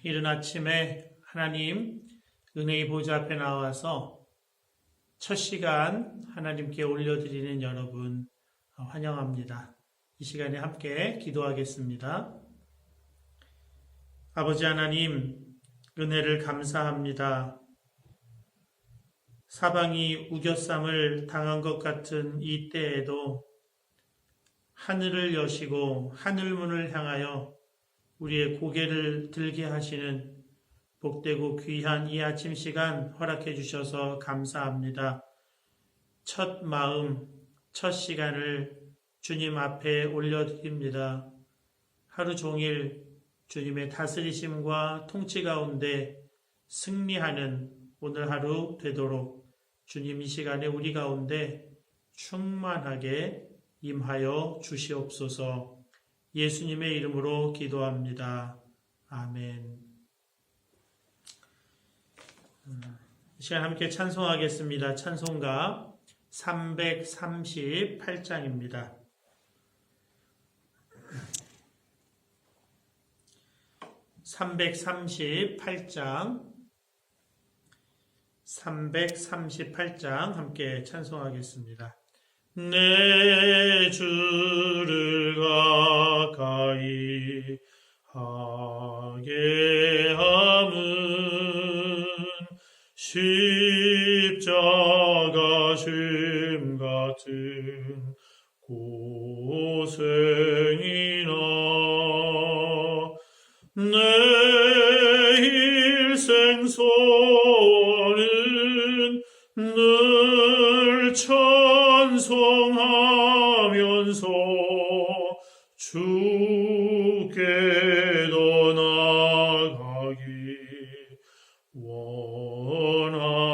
이른 아침에 하나님 은혜의 보좌 앞에 나와서 첫 시간 하나님께 올려드리는 여러분 환영합니다. 이 시간에 함께 기도하겠습니다. 아버지 하나님, 은혜를 감사합니다. 사방이 우겨쌈을 당한 것 같은 이 때에도 하늘을 여시고 하늘문을 향하여 우리의 고개를 들게 하시는 복되고 귀한 이 아침 시간 허락해 주셔서 감사합니다. 첫 마음, 첫 시간을 주님 앞에 올려드립니다. 하루 종일 주님의 다스리심과 통치 가운데 승리하는 오늘 하루 되도록 주님 이 시간에 우리 가운데 충만하게 임하여 주시옵소서. 예수님의 이름으로 기도합니다. 아멘. 이 시간 함께 찬송하겠습니다. 찬송가 338장입니다. 338장 함께 찬송하겠습니다. 내 주를 가까이 하게 함은 십자가 심 같은 고생이나 내 일생 소원은 늘 찬송하면서 주께로 나가기 원합니다.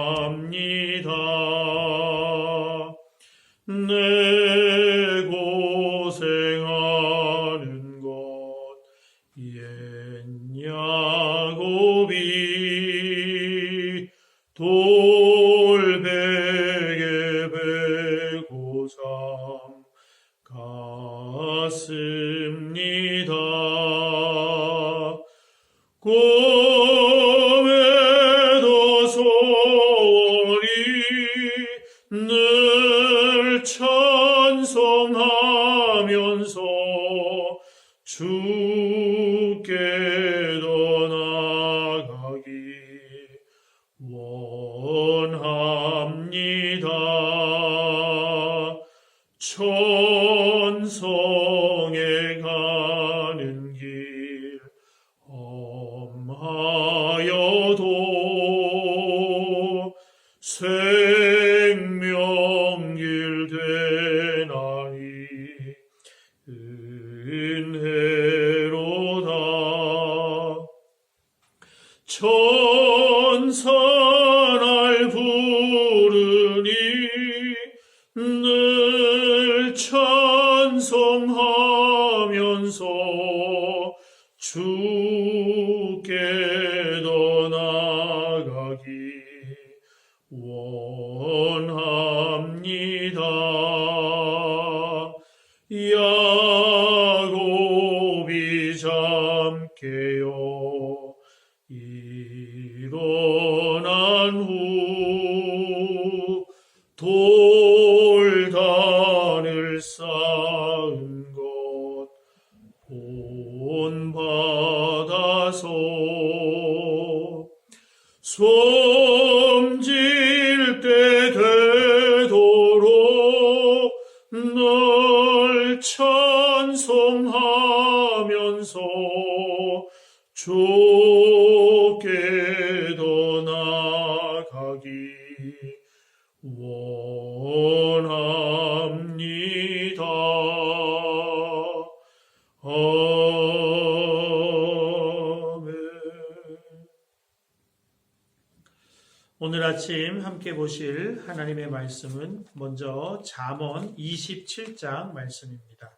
내 고생하는 것 옛 야곱이 돌베개 베고 삼갔습니다. 꿈에도 소원이 늘 찬송하면서 주께로 나가기 원합니다. 천성에 가는 길 험하여도 생명길 되나니 은혜로다. 천사 날 부르니 늘 찬송하면서 주께로 나가기 원합니다. 야곱이 잠깨어 일어난 후 돌단을 쌓은 것 본받아서 섬질 때 되도록 널 찬송하면서 주께로 나가기 원합니다. 아멘. 오늘 아침 함께 보실 하나님의 말씀은 먼저 잠언 27장 말씀입니다.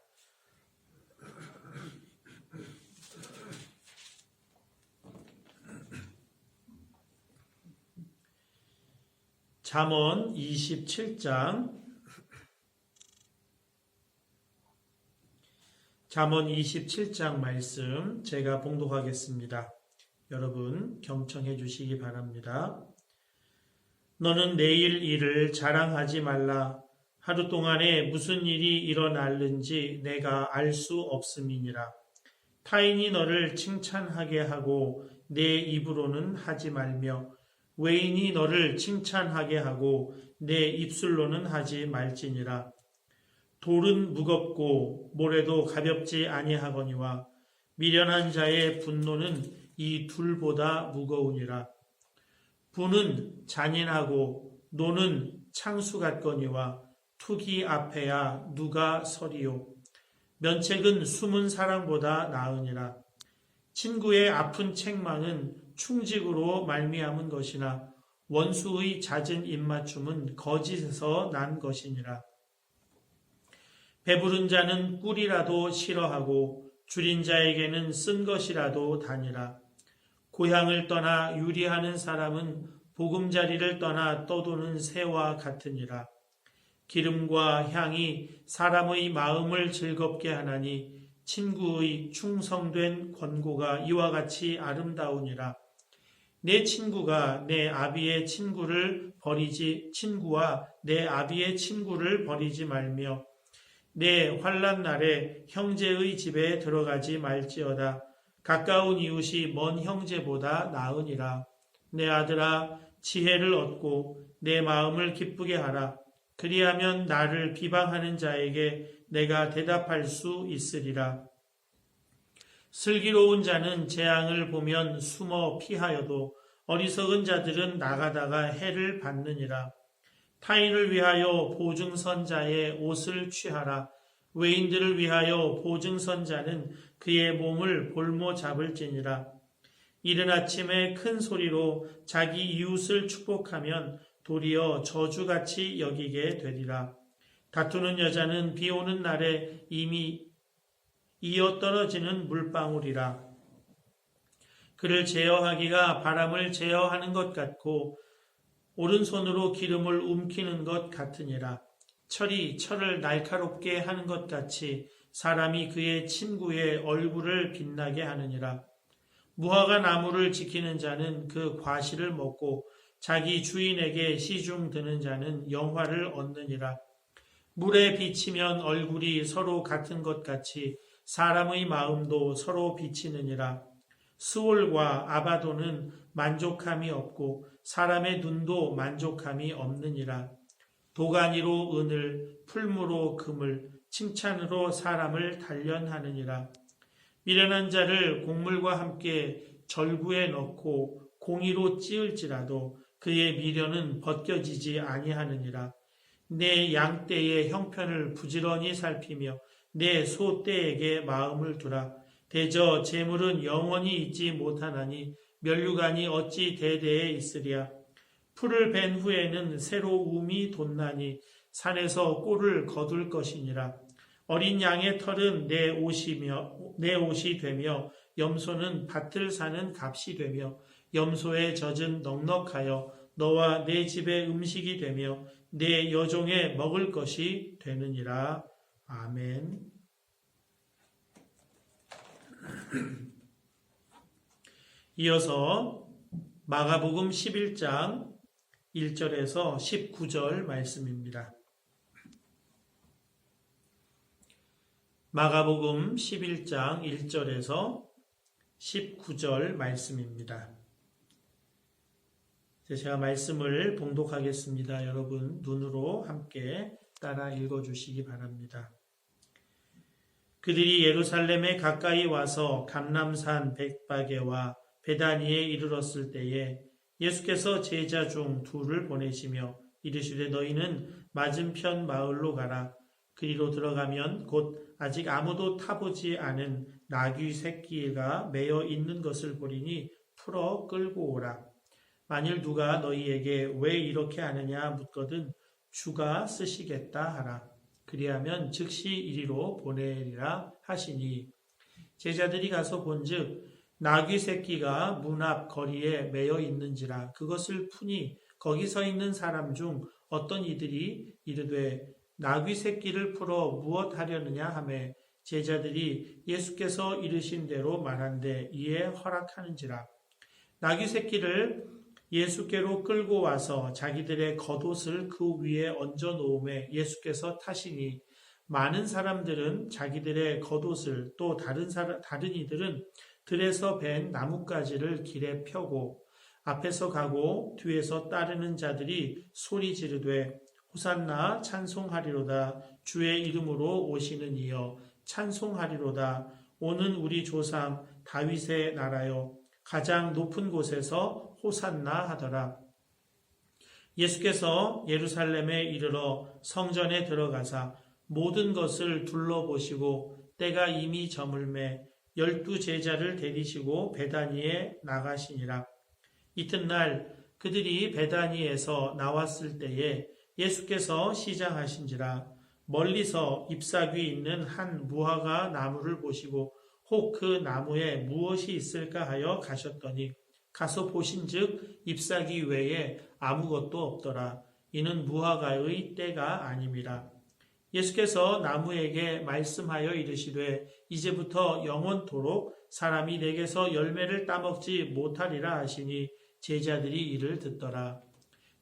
잠언 27장 잠언 27장 말씀 제가 봉독하겠습니다. 여러분 경청해 주시기 바랍니다. 너는 내일 일을 자랑하지 말라. 하루 동안에 무슨 일이 일어날는지 내가 알 수 없음이니라. 타인이 너를 칭찬하게 하고 내 입으로는 하지 말며 외인이 너를 칭찬하게 하고 내 입술로는 하지 말지니라. 돌은 무겁고 모래도 가볍지 아니하거니와 미련한 자의 분노는 이 둘보다 무거우니라. 부는 잔인하고 노는 창수 같거니와 투기 앞에야 누가 서리요. 면책은 숨은 사랑보다 나으니라. 친구의 아픈 책망은 충직으로 말미암은 것이나 원수의 잦은 입맞춤은 거짓에서 난 것이니라. 배부른 자는 꿀이라도 싫어하고 줄인 자에게는 쓴 것이라도 다니라. 고향을 떠나 유리하는 사람은 보금자리를 떠나 떠도는 새와 같으니라. 기름과 향이 사람의 마음을 즐겁게 하나니 친구의 충성된 권고가 이와 같이 아름다우니라. 내 친구와 내 아비의 친구를 버리지 말며 내 환난 날에 형제의 집에 들어가지 말지어다. 가까운 이웃이 먼 형제보다 나으니라. 내 아들아, 지혜를 얻고 내 마음을 기쁘게 하라. 그리하면 나를 비방하는 자에게 내가 대답할 수 있으리라. 슬기로운 자는 재앙을 보면 숨어 피하여도 어리석은 자들은 나가다가 해를 받느니라. 타인을 위하여 보증선자의 옷을 취하라. 외인들을 위하여 보증선자는 그의 몸을 볼모 잡을지니라. 이른 아침에 큰 소리로 자기 이웃을 축복하면 도리어 저주같이 여기게 되리라. 다투는 여자는 비 오는 날에 이미 이어 떨어지는 물방울이라. 그를 제어하기가 바람을 제어하는 것 같고 오른손으로 기름을 움키는 것 같으니라. 철이 철을 날카롭게 하는 것 같이 사람이 그의 친구의 얼굴을 빛나게 하느니라. 무화과 나무를 지키는 자는 그 과실을 먹고 자기 주인에게 시중 드는 자는 영화를 얻느니라. 물에 비치면 얼굴이 서로 같은 것 같이 사람의 마음도 서로 비치느니라. 스올과 아바도는 만족함이 없고 사람의 눈도 만족함이 없느니라. 도가니로 은을, 풀무로 금을, 칭찬으로 사람을 단련하느니라. 미련한 자를 곡물과 함께 절구에 넣고 공의로 찌을지라도 그의 미련은 벗겨지지 아니하느니라. 내 양떼의 형편을 부지런히 살피며 내 소떼에게 마음을 두라. 대저 재물은 영원히 있지 못하나니 면류관이 어찌 대대에 있으랴. 풀을 벤 후에는 새로 움이 돋나니 산에서 꼴을 거둘 것이니라. 어린 양의 털은 내 옷이 되며 염소는 밭을 사는 값이 되며 염소의 젖은 넉넉하여 너와 내 집의 음식이 되며 내 여종의 먹을 것이 되느니라. 아멘. 이어서 마가복음 11장 1절에서 19절 말씀입니다. 마가복음 11장 1절에서 19절 말씀입니다. 제가 말씀을 봉독하겠습니다. 여러분 눈으로 함께 따라 읽어주시기 바랍니다. 그들이 예루살렘에 가까이 와서 감람산 벳바게와 베다니에 이르렀을 때에 예수께서 제자 중 둘을 보내시며 이르시되 너희는 맞은편 마을로 가라. 그리로 들어가면 곧 아직 아무도 타보지 않은 나귀 새끼가 매어 있는 것을 보리니 풀어 끌고 오라. 만일 누가 너희에게 왜 이렇게 하느냐 묻거든 주가 쓰시겠다 하라. 그리하면 즉시 이리로 보내리라 하시니 제자들이 가서 본즉 나귀 새끼가 문 앞 거리에 매여 있는지라. 그것을 푸니 거기 서 있는 사람 중 어떤 이들이 이르되 나귀 새끼를 풀어 무엇 하려느냐 하매 제자들이 예수께서 이르신 대로 말한데 이에 허락하는지라. 나귀 새끼를 예수께로 끌고 와서 자기들의 겉옷을 그 위에 얹어 놓음에 예수께서 타시니 많은 사람들은 자기들의 겉옷을 또 다른 이들은 들에서 벤 나뭇가지를 길에 펴고 앞에서 가고 뒤에서 따르는 자들이 소리 지르되 호산나 찬송하리로다 주의 이름으로 오시는 이여 찬송하리로다 오는 우리 조상 다윗의 나라여 가장 높은 곳에서 호산나 하더라. 예수께서 예루살렘에 이르러 성전에 들어가사 모든 것을 둘러보시고 때가 이미 저물매 12제자를 데리시고 베다니에 나가시니라. 이튿날 그들이 베다니에서 나왔을 때에 예수께서 시장하신지라 멀리서 잎사귀 있는 한 무화과 나무를 보시고 혹 그 나무에 무엇이 있을까 하여 가셨더니 가서 보신즉 잎사귀 외에 아무것도 없더라. 이는 무화과의 때가 아님이라. 예수께서 나무에게 말씀하여 이르시되 이제부터 영원토록 사람이 내게서 열매를 따먹지 못하리라 하시니 제자들이 이를 듣더라.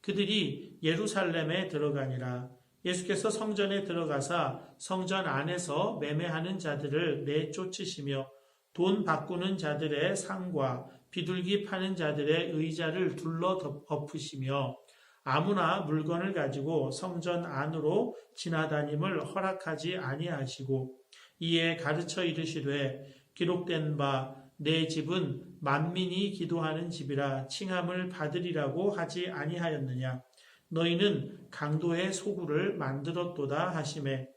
그들이 예루살렘에 들어가니라. 예수께서 성전에 들어가사 성전 안에서 매매하는 자들을 내쫓으시며 돈 바꾸는 자들의 상과 비둘기 파는 자들의 의자를 둘러 엎으시며 아무나 물건을 가지고 성전 안으로 지나다님을 허락하지 아니하시고 이에 가르쳐 이르시되 기록된 바 내 집은 만민이 기도하는 집이라 칭함을 받으리라고 하지 아니하였느냐. 너희는 강도의 소굴을 만들었도다 하시매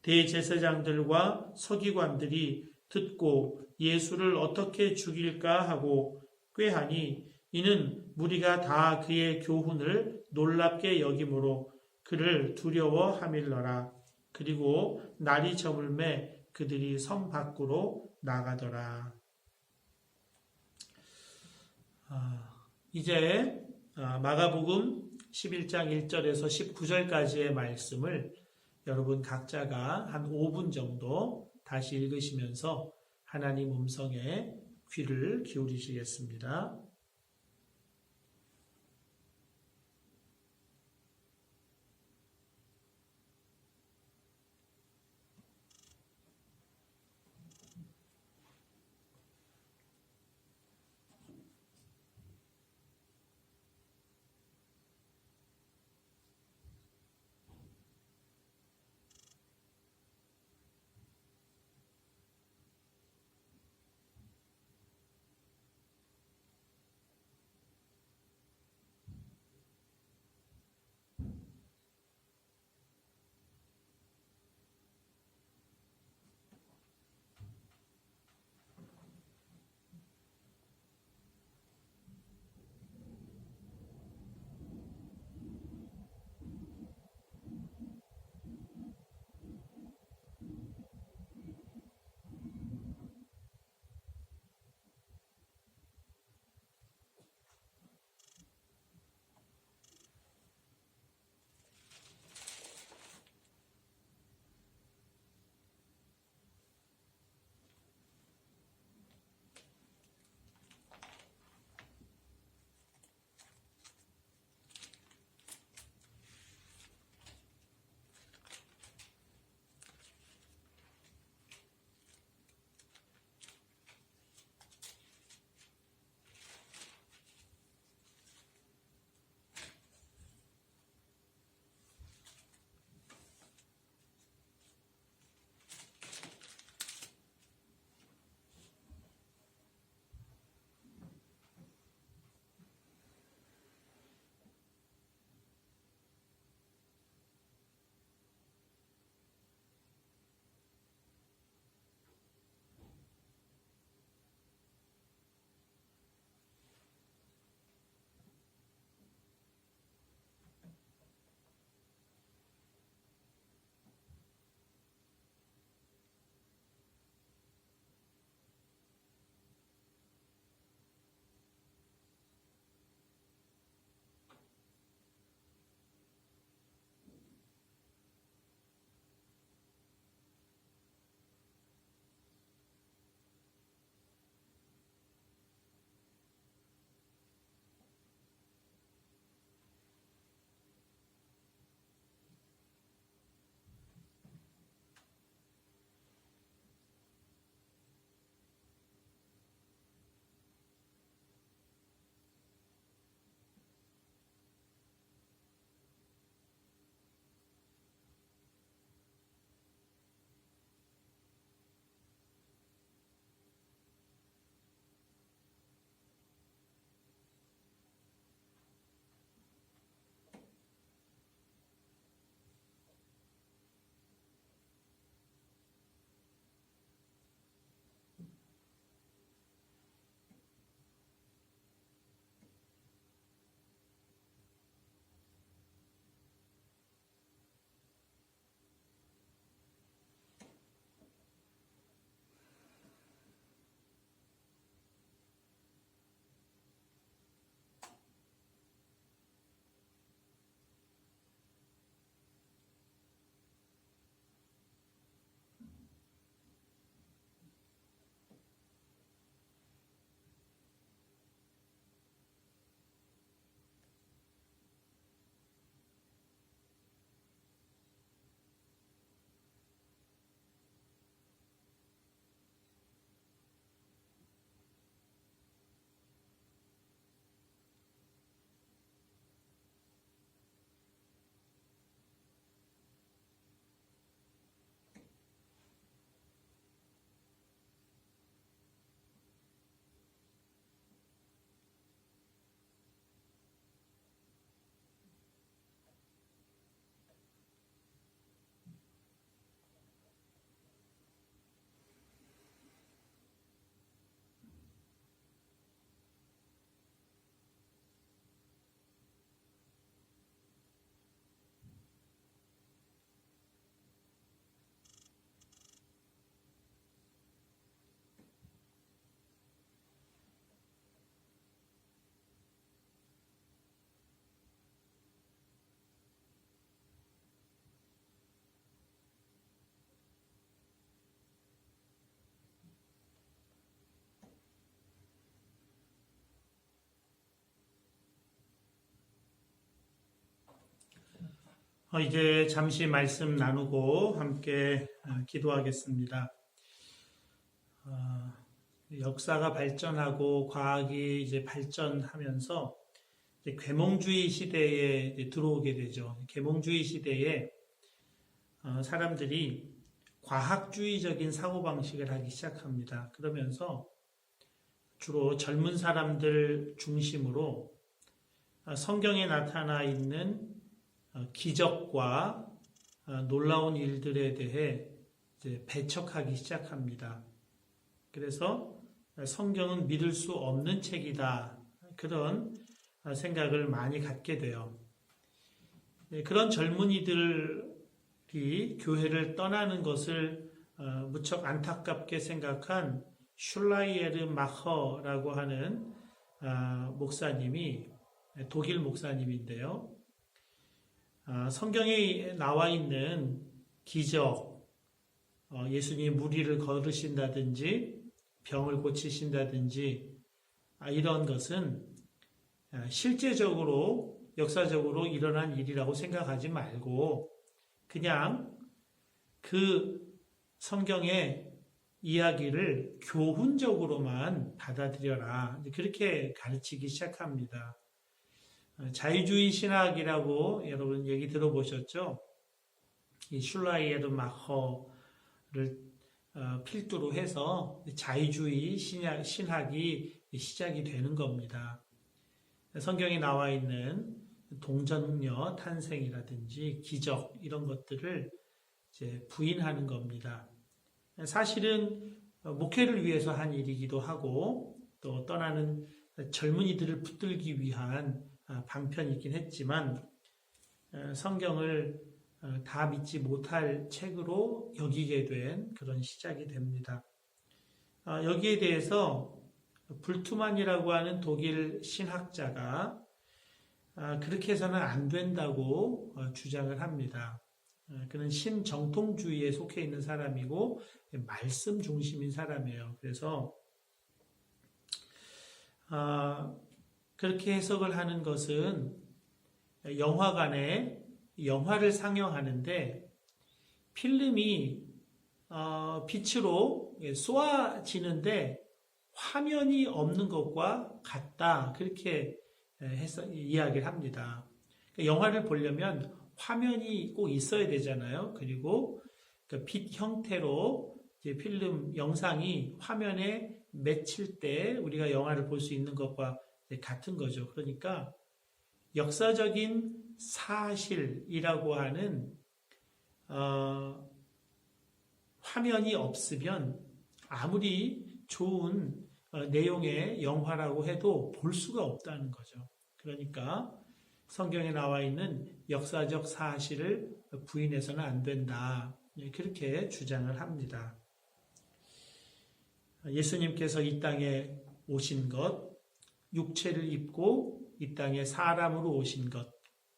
대제사장들과 서기관들이 듣고 예수를 어떻게 죽일까 하고 꾀하니 이는 무리가 다 그의 교훈을 놀랍게 여김으로 그를 두려워하밀러라. 그리고 날이 저물매 그들이 성 밖으로 나가더라. 이제 마가복음 11장 1절에서 19절까지의 말씀을 여러분 각자가 한 5분 정도 다시 읽으시면서 하나님 음성에 귀를 기울이시겠습니다. 이제 잠시 말씀 나누고 함께 기도하겠습니다. 역사가 발전하고 과학이 이제 발전하면서 이제 계몽주의 시대에 이제 들어오게 되죠. 계몽주의 시대에 사람들이 과학주의적인 사고방식을 하기 시작합니다. 그러면서 주로 젊은 사람들 중심으로 성경에 나타나 있는 기적과 놀라운 일들에 대해 이제 배척하기 시작합니다. 그래서 성경은 믿을 수 없는 책이다. 그런 생각을 많이 갖게 돼요. 그런 젊은이들이 교회를 떠나는 것을 무척 안타깝게 생각한 슐라이에르 마허라고 하는 목사님이 독일 목사님인데요. 성경에 나와 있는 기적, 예수님이 무리를 걸으신다든지 병을 고치신다든지 이런 것은 실제적으로 역사적으로 일어난 일이라고 생각하지 말고 그냥 그 성경의 이야기를 교훈적으로만 받아들여라. 그렇게 가르치기 시작합니다. 자유주의 신학이라고 여러분 얘기 들어보셨죠? 이 슐라이에르 마허를 필두로 해서 자유주의 신학이 시작이 되는 겁니다. 성경에 나와 있는 동정녀 탄생이라든지 기적 이런 것들을 이제 부인하는 겁니다. 사실은 목회를 위해서 한 일이기도 하고 또 떠나는 젊은이들을 붙들기 위한 방편이긴 했지만 성경을 다 믿지 못할 책으로 여기게 된 그런 시작이 됩니다. 여기에 대해서 불투만이라고 하는 독일 신학자가 그렇게 해서는 안 된다고 주장을 합니다. 그는 신정통주의에 속해 있는 사람이고 말씀 중심인 사람이에요. 그래서 그렇게 해석을 하는 것은 영화관에 영화를 상영하는데 필름이 빛으로 쏘아지는데 화면이 없는 것과 같다. 그렇게 해서 이야기를 합니다. 영화를 보려면 화면이 꼭 있어야 되잖아요. 그리고 빛 형태로 이제 필름 영상이 화면에 맺힐 때 우리가 영화를 볼 수 있는 것과 같은 거죠. 그러니까 역사적인 사실이라고 하는 화면이 없으면 아무리 좋은 내용의 영화라고 해도 볼 수가 없다는 거죠. 그러니까 성경에 나와 있는 역사적 사실을 부인해서는 안 된다. 그렇게 주장을 합니다. 예수님께서 이 땅에 오신 것, 육체를 입고 이 땅에 사람으로 오신 것,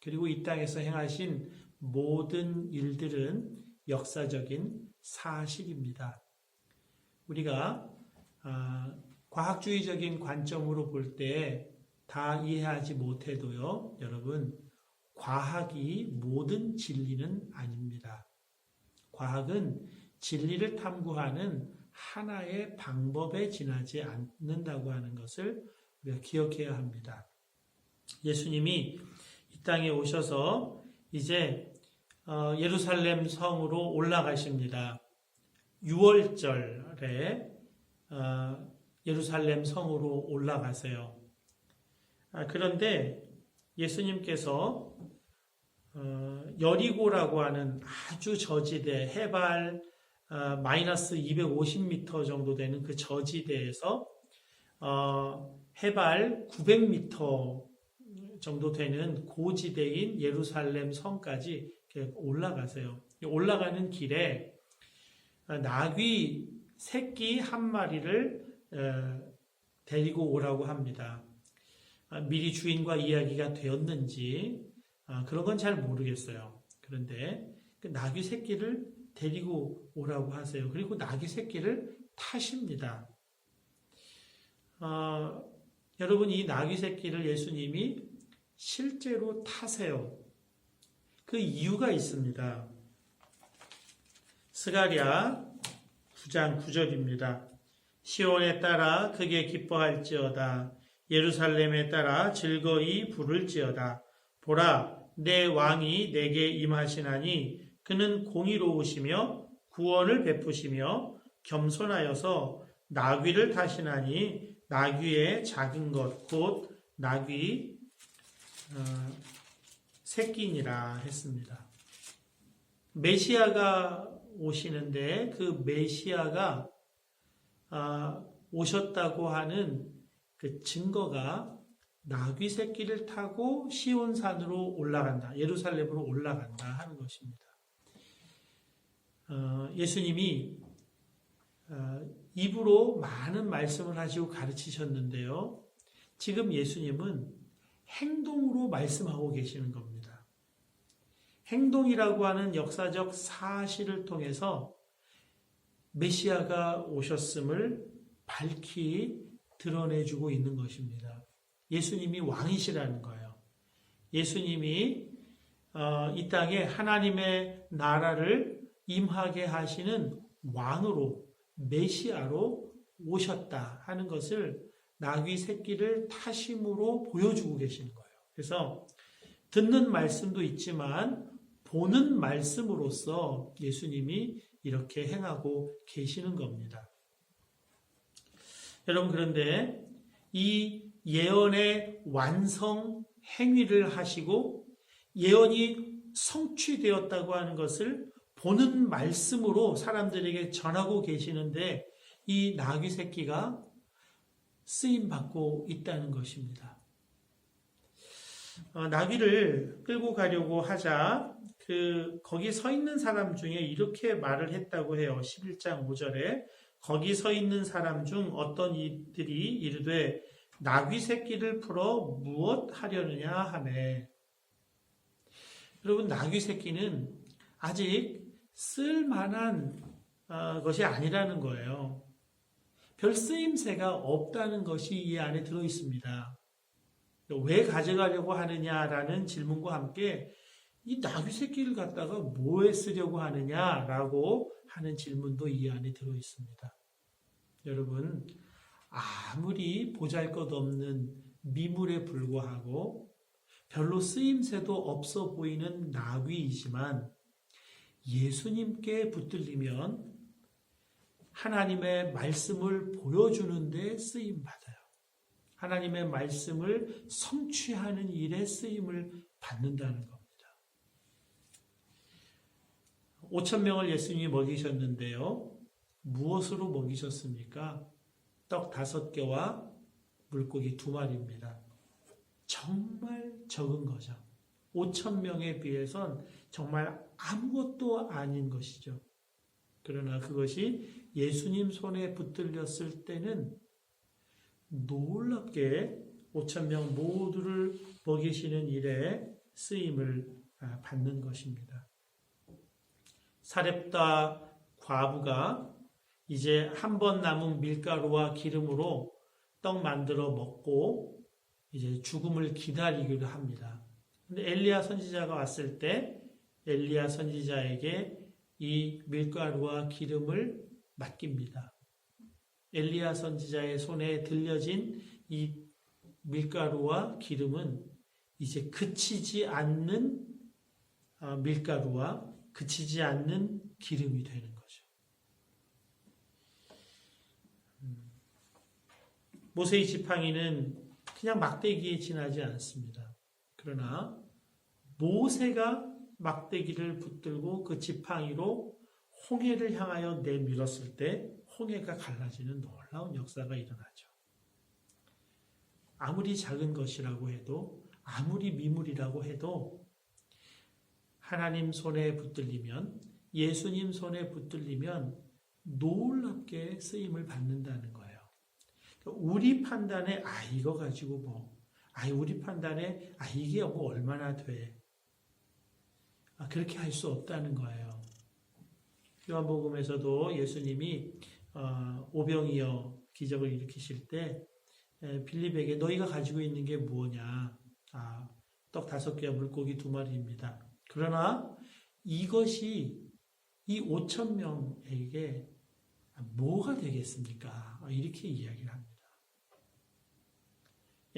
그리고 이 땅에서 행하신 모든 일들은 역사적인 사실입니다. 우리가 과학주의적인 관점으로 볼 때 다 이해하지 못해도요, 여러분, 과학이 모든 진리는 아닙니다. 과학은 진리를 탐구하는 하나의 방법에 지나지 않는다고 하는 것을 우리가 기억해야 합니다. 예수님이 이 땅에 오셔서 이제 예루살렘 성으로 올라가십니다. 6월절에 예루살렘 성으로 올라가세요. 그런데 예수님께서 여리고라고 하는 아주 저지대, 해발 마이너스 250m 정도 되는 그 저지대에서 해발 900m 정도 되는 고지대인 예루살렘 성까지 올라가세요. 올라가는 길에 나귀 새끼 한 마리를 데리고 오라고 합니다. 미리 주인과 이야기가 되었는지 그런 건 잘 모르겠어요. 그런데 그 나귀 새끼를 데리고 오라고 하세요. 그리고 나귀 새끼를 타십니다. 여러분, 이 나귀 새끼를 예수님이 실제로 타세요. 그 이유가 있습니다. 스가랴 9장 9절입니다. 시온에 따라 크게 기뻐할지어다. 예루살렘에 따라 즐거이 부를지어다. 보라, 내 왕이 내게 임하시나니 그는 공의로우시며 구원을 베푸시며 겸손하여서 나귀를 타시나니 나귀의 작은 것 곧 나귀 새끼니라 했습니다. 메시아가 오시는데 그 메시아가 오셨다고 하는 그 증거가 나귀 새끼를 타고 시온산으로 올라간다, 예루살렘으로 올라간다 하는 것입니다. 예수님이 입으로 많은 말씀을 하시고 가르치셨는데요. 지금 예수님은 행동으로 말씀하고 계시는 겁니다. 행동이라고 하는 역사적 사실을 통해서 메시아가 오셨음을 밝히 드러내주고 있는 것입니다. 예수님이 왕이시라는 거예요. 예수님이 이 땅에 하나님의 나라를 임하게 하시는 왕으로, 메시아로 오셨다 하는 것을 나귀 새끼를 타심으로 보여주고 계시는 거예요. 그래서 듣는 말씀도 있지만 보는 말씀으로써 예수님이 이렇게 행하고 계시는 겁니다. 여러분, 그런데 이 예언의 완성 행위를 하시고 예언이 성취되었다고 하는 것을 보는 말씀으로 사람들에게 전하고 계시는데 이 나귀 새끼가 쓰임받고 있다는 것입니다. 나귀를 끌고 가려고 하자 거기 서 있는 사람 중에 이렇게 말을 했다고 해요. 11장 5절에 거기 서 있는 사람 중 어떤 이들이 이르되 나귀 새끼를 풀어 무엇 하려느냐 하매. 여러분, 나귀 새끼는 아직 쓸만한 것이 아니라는 거예요. 별 쓰임새가 없다는 것이 이 안에 들어 있습니다. 왜 가져가려고 하느냐라는 질문과 함께 이 나귀 새끼를 갖다가 뭐에 쓰려고 하느냐라고 하는 질문도 이 안에 들어 있습니다. 여러분, 아무리 보잘것없는 미물에 불과하고 별로 쓰임새도 없어 보이는 나귀이지만 예수님께 붙들리면 하나님의 말씀을 보여주는 데 쓰임받아요. 하나님의 말씀을 성취하는 일에 쓰임을 받는다는 겁니다. 5,000명을 예수님이 먹이셨는데요. 무엇으로 먹이셨습니까? 떡 5개와 물고기 2마리입니다. 정말 적은 거죠. 5,000명에 비해선 정말 아무것도 아닌 것이죠. 그러나 그것이 예수님 손에 붙들렸을 때는 놀랍게 5,000명 모두를 먹이시는 일에 쓰임을 받는 것입니다. 사렙다 과부가 이제 한 번 남은 밀가루와 기름으로 떡 만들어 먹고 이제 죽음을 기다리기로 합니다. 근데 엘리야 선지자가 왔을 때 엘리야 선지자에게 이 밀가루와 기름을 맡깁니다. 엘리야 선지자의 손에 들려진 이 밀가루와 기름은 이제 그치지 않는 밀가루와 그치지 않는 기름이 되는 거죠. 모세의 지팡이는 그냥 막대기에 지나지 않습니다. 그러나 모세가 막대기를 붙들고 그 지팡이로 홍해를 향하여 내밀었을 때 홍해가 갈라지는 놀라운 역사가 일어나죠. 아무리 작은 것이라고 해도 아무리 미물이라고 해도 하나님 손에 붙들리면 예수님 손에 붙들리면 놀랍게 쓰임을 받는다는 거예요. 우리 판단에 이거 가지고 우리 판단에 이게 얼마나 돼. 그렇게 할 수 없다는 거예요. 요한복음에서도 예수님이 오병이어 기적을 일으키실 때 빌립에게 너희가 가지고 있는 게 무엇냐? 떡 5개와 물고기 2마리입니다. 그러나 이것이 이 5천 명에게 뭐가 되겠습니까? 이렇게 이야기를 합니다.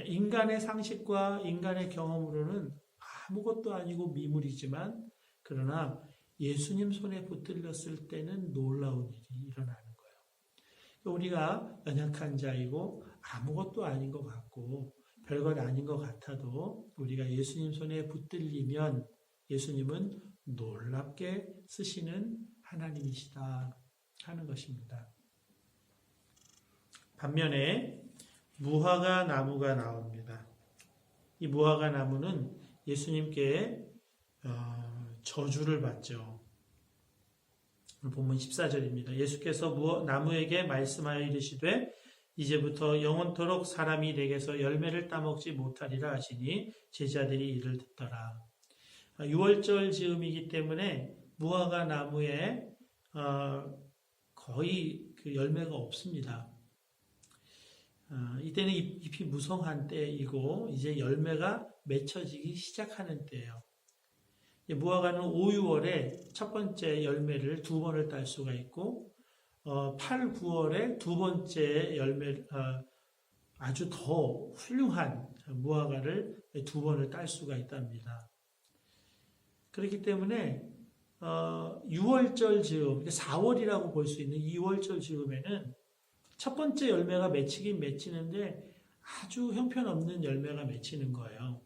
인간의 상식과 인간의 경험으로는 아무것도 아니고 미물이지만 그러나 예수님 손에 붙들렸을 때는 놀라운 일이 일어나는 거예요. 우리가 연약한 자이고 아무것도 아닌 것 같고 별것 아닌 것 같아도 우리가 예수님 손에 붙들리면 예수님은 놀랍게 쓰시는 하나님이시다 하는 것입니다. 반면에 무화과 나무가 나옵니다. 이 무화과 나무는 예수님께 저주를 받죠. 본문 14절입니다. 예수께서 나무에게 말씀하여 이르시되 이제부터 영원토록 사람이 내게서 열매를 따먹지 못하리라 하시니 제자들이 이를 듣더라. 6월절 즈음이기 때문에 무화과 나무에 거의 그 열매가 없습니다. 이때는 잎이 무성한 때이고 이제 열매가 맺혀지기 시작하는 때예요. 무화과는 5, 6월에 첫 번째 열매를 2번을 딸 수가 있고 8, 9월에 두 번째 열매 아주 더 훌륭한 무화과를 2번을 딸 수가 있답니다. 그렇기 때문에 6월절 즈음, 4월이라고 볼 수 있는 2월절 즈음에는 첫 번째 열매가 맺히긴 맺히는데 아주 형편없는 열매가 맺히는 거예요.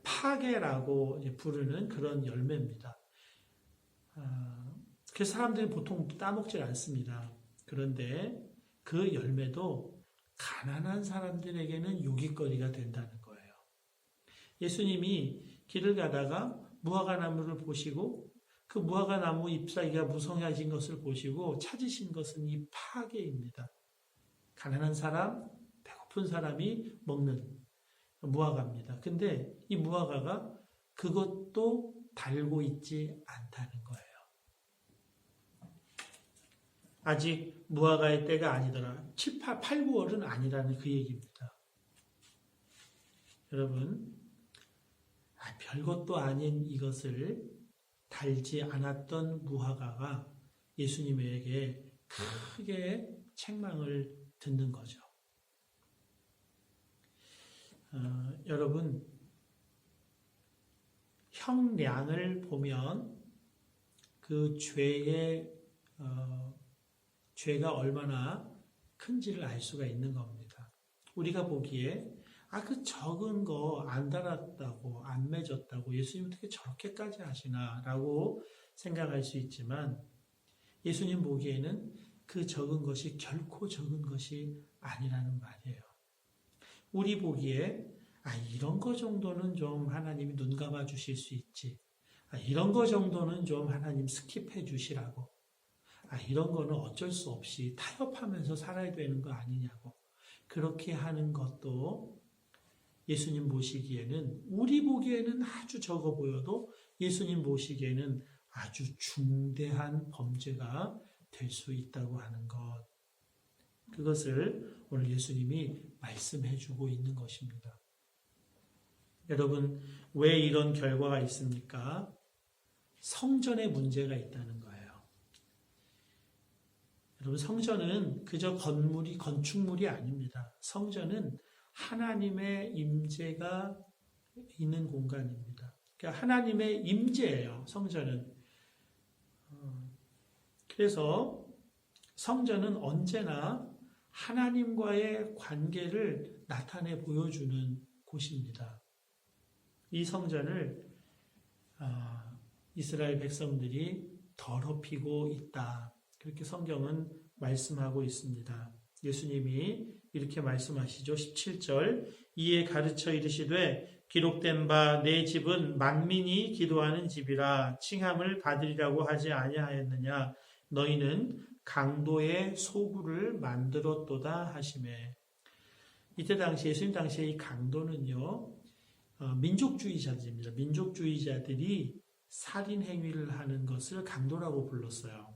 파괴라고 부르는 그런 열매입니다. 그래서 사람들이 보통 따먹질 않습니다. 그런데 그 열매도 가난한 사람들에게는 요깃거리가 된다는 거예요. 예수님이 길을 가다가 무화과 나무를 보시고 그 무화과 나무 잎사귀가 무성해진 것을 보시고 찾으신 것은 이 파괴입니다. 가난한 사람, 배고픈 사람이 먹는 무화과입니다. 근데 이 무화과가 그것도 달고 있지 않다는 거예요. 아직 무화과의 때가 아니더라. 7, 8, 9월은 아니라는 그 얘기입니다. 여러분, 별것도 아닌 이것을 달지 않았던 무화과가 예수님에게 크게 책망을 듣는 거죠. 여러분, 형량을 보면 그 죄가 얼마나 큰지를 알 수가 있는 겁니다. 우리가 보기에 그 적은 거 안 달았다고 안 맺었다고 예수님 어떻게 저렇게까지 하시나 라고 생각할 수 있지만 예수님 보기에는 그 적은 것이 결코 적은 것이 아니라는 말이에요. 우리 보기에 이런 거 정도는 좀 하나님이 눈 감아 주실 수 있지. 이런 거 정도는 좀 하나님 스킵해 주시라고. 이런 거는 어쩔 수 없이 타협하면서 살아야 되는 거 아니냐고. 그렇게 하는 것도 예수님 보시기에는 우리 보기에는 아주 적어 보여도 예수님 보시기에는 아주 중대한 범죄가 될 수 있다고 하는 것. 그것을 오늘 예수님이 말씀해 주고 있는 것입니다. 여러분, 왜 이런 결과가 있습니까? 성전에 문제가 있다는 거예요. 여러분, 성전은 그저 건축물이 아닙니다. 성전은 하나님의 임재가 있는 공간입니다. 그러니까 하나님의 임재예요, 성전은. 그래서 성전은 언제나 하나님과의 관계를 나타내 보여주는 곳입니다. 이 성전을 이스라엘 백성들이 더럽히고 있다. 그렇게 성경은 말씀하고 있습니다. 예수님이 이렇게 말씀하시죠. 17절 이에 가르쳐 이르시되 기록된 바 내 집은 만민이 기도하는 집이라 칭함을 받으리라고 하지 아니하였느냐. 너희는 강도의 소굴을 만들었도다 하시매. 이때 당시 예수님 당시에 이 강도는요. 민족주의자들입니다. 민족주의자들이 살인 행위를 하는 것을 강도라고 불렀어요.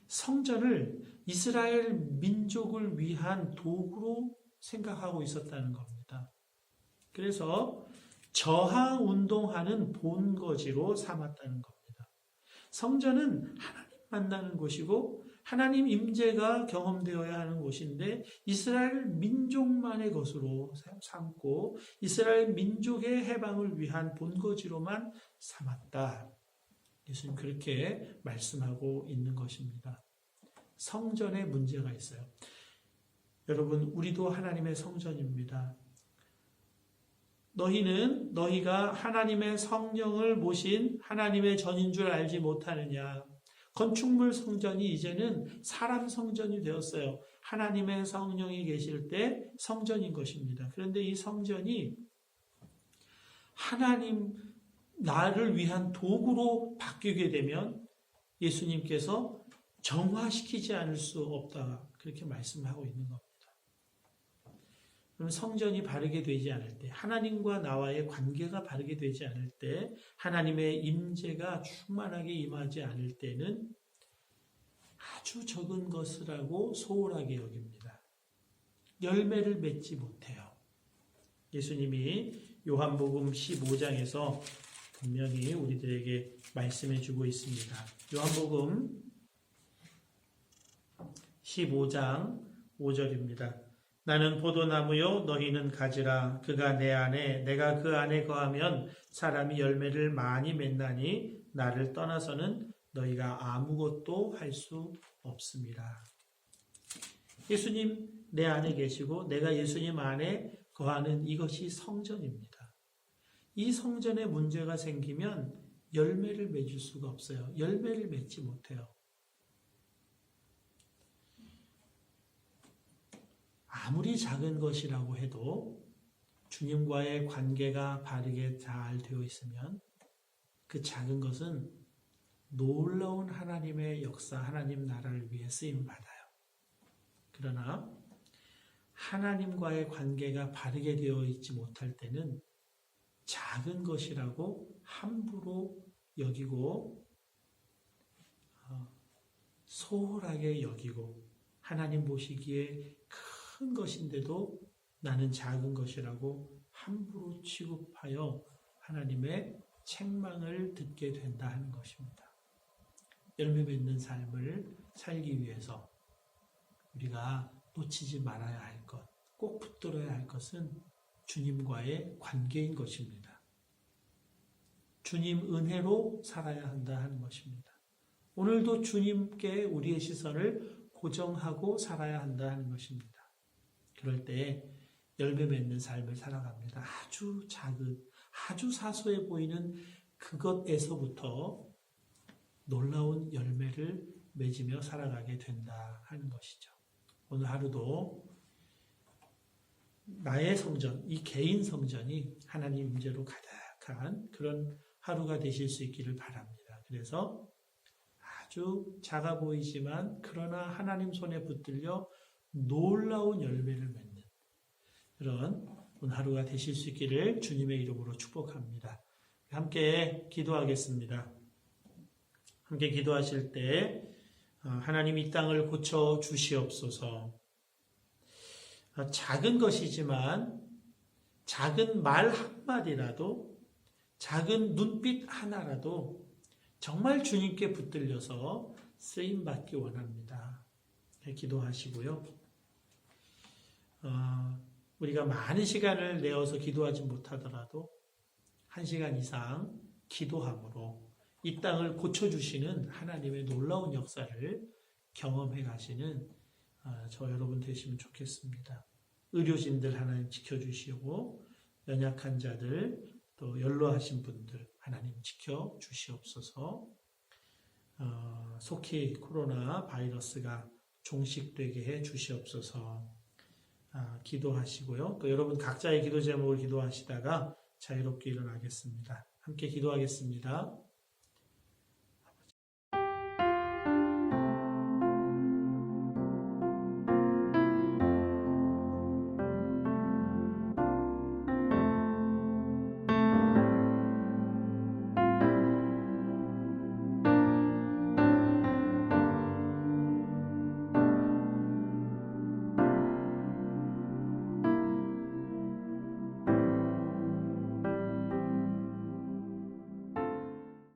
성전을 이스라엘 민족을 위한 도구로 생각하고 있었다는 겁니다. 그래서 저항 운동하는 본거지로 삼았다는 겁니다. 성전은 하나님 만나는 곳이고 하나님 임재가 경험되어야 하는 곳인데 이스라엘 민족만의 것으로 삼고 이스라엘 민족의 해방을 위한 본거지로만 삼았다. 예수님 그렇게 말씀하고 있는 것입니다. 성전에 문제가 있어요. 여러분, 우리도 하나님의 성전입니다. 너희가 하나님의 성령을 모신 하나님의 전인 줄 알지 못하느냐. 건축물 성전이 이제는 사람 성전이 되었어요. 하나님의 성령이 계실 때 성전인 것입니다. 그런데 이 성전이 하나님 나를 위한 도구로 바뀌게 되면 예수님께서 정화시키지 않을 수 없다. 그렇게 말씀하고 있는 겁니다. 그럼 성전이 바르게 되지 않을 때, 하나님과 나와의 관계가 바르게 되지 않을 때, 하나님의 임재가 충만하게 임하지 않을 때는 아주 적은 것이라고 소홀하게 여깁니다. 열매를 맺지 못해요. 예수님이 요한복음 15장에서 분명히 우리들에게 말씀해 주고 있습니다. 요한복음 15장 5절입니다. 나는 포도나무요 너희는 가지라. 그가 내 안에 내가 그 안에 거하면 사람이 열매를 많이 맺나니 나를 떠나서는 너희가 아무것도 할 수 없습니다. 예수님 내 안에 계시고 내가 예수님 안에 거하는 이것이 성전입니다. 이 성전에 문제가 생기면 열매를 맺을 수가 없어요. 열매를 맺지 못해요. 아무리 작은 것이라고 해도 주님과의 관계가 바르게 잘 되어 있으면 그 작은 것은 놀라운 하나님의 역사, 하나님 나라를 위해 쓰임받아요. 그러나 하나님과의 관계가 바르게 되어 있지 못할 때는 작은 것이라고 함부로 여기고 소홀하게 여기고 하나님 보시기에 큰 것인데도 나는 작은 것이라고 함부로 취급하여 하나님의 책망을 듣게 된다 하는 것입니다. 열매 맺는 삶을 살기 위해서 우리가 놓치지 말아야 할 것, 꼭 붙들어야 할 것은 주님과의 관계인 것입니다. 주님 은혜로 살아야 한다 하는 것입니다. 오늘도 주님께 우리의 시선을 고정하고 살아야 한다 하는 것입니다. 그럴 때 열매 맺는 삶을 살아갑니다. 아주 작은, 아주 사소해 보이는 그것에서부터 놀라운 열매를 맺으며 살아가게 된다 하는 것이죠. 오늘 하루도 나의 성전, 이 개인 성전이 하나님 임재로 가득한 그런 하루가 되실 수 있기를 바랍니다. 그래서 아주 작아 보이지만 그러나 하나님 손에 붙들려 놀라운 열매를 맺는 그런 오늘 하루가 되실 수 있기를 주님의 이름으로 축복합니다. 함께 기도하겠습니다. 함께 기도하실 때 하나님 이 땅을 고쳐 주시옵소서. 작은 것이지만 작은 말 한마디라도 작은 눈빛 하나라도 정말 주님께 붙들려서 쓰임받기 원합니다. 기도하시고요. 우리가 많은 시간을 내어서 기도하지 못하더라도 1시간 이상 기도함으로 이 땅을 고쳐주시는 하나님의 놀라운 역사를 경험해 가시는 저 여러분 되시면 좋겠습니다. 의료진들 하나님 지켜주시고 연약한 자들 또 연로하신 분들 하나님 지켜주시옵소서. 속히 코로나 바이러스가 종식되게 해 주시옵소서. 기도하시고요. 또 여러분 각자의 기도 제목을 기도하시다가 자유롭게 일어나겠습니다. 함께 기도하겠습니다.